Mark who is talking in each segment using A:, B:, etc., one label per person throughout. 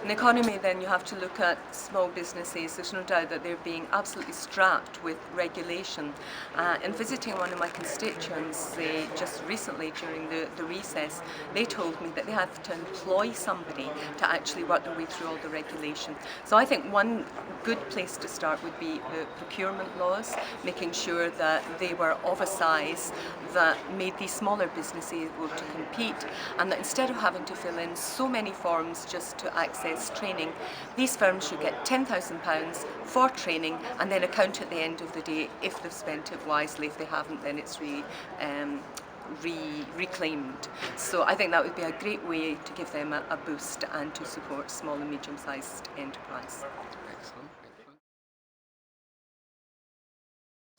A: In economy, then, you have to look at small businesses. There's no doubt that they're being absolutely strapped with regulation. In visiting one of my constituents, just recently during the recess, they told me that they have to employ somebody to actually work their way through all the regulation. So I think one good place to start would be the procurement laws, making sure that they were of a size that made these smaller businesses able to compete, and that instead of having to fill in so many forms just to access training, these firms should get £10,000 for training and then account at the end of the day if they've spent it wisely. If they haven't, then it's reclaimed. So I think that would be a great way to give them a boost and to support small and medium-sized enterprise.
B: Excellent.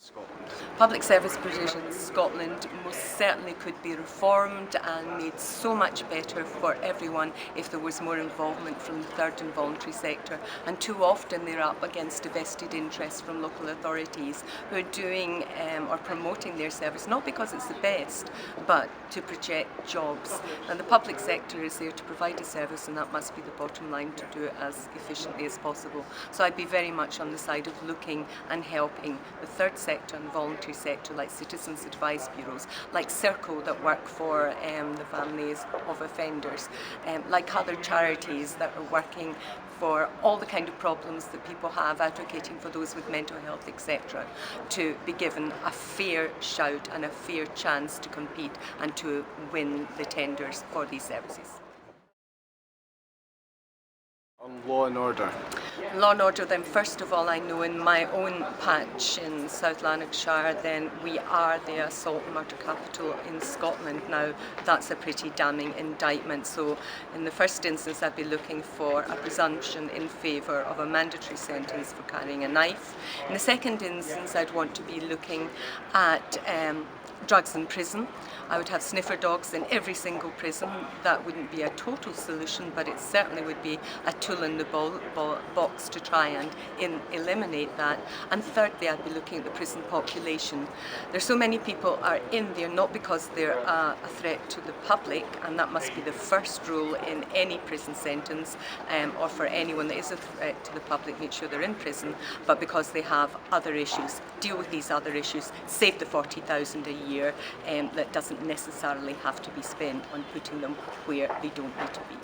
B: Scotland.
A: Public service provision in Scotland most certainly could be reformed and made so much better for everyone if there was more involvement from the third and voluntary sector. And too often they're up against a vested interest from local authorities who are doing or promoting their service, not because it's the best, but to project jobs. And the public sector is there to provide a service, and that must be the bottom line, to do it as efficiently as possible. So I'd be very much on the side of looking and helping the third sector and voluntary sector, like citizens advice bureaus, like Circle that work for the families of offenders, like other charities that are working for all the kind of problems that people have, advocating for those with mental health, etc., to be given a fair shout and a fair chance to compete and to win the tenders for these services.
B: On law and order.
A: Law and order, then, first of all, I know in my own patch in South Lanarkshire, then we are the assault and murder capital in Scotland. Now, that's a pretty damning indictment. So in the first instance, I'd be looking for a presumption in favour of a mandatory sentence for carrying a knife. In the second instance, I'd want to be looking at drugs in prison. I would have sniffer dogs in every single prison. That wouldn't be a total solution, but it certainly would be a tool in the box to try and eliminate that. And thirdly, I'd be looking at the prison population. There's so many people are in there not because they're a threat to the public, and that must be the first rule in any prison sentence, or for anyone that is a threat to the public, make sure they're in prison, but because they have other issues. Deal with these other issues, save the 40,000 a year that doesn't necessarily have to be spent on putting them where they don't need to be.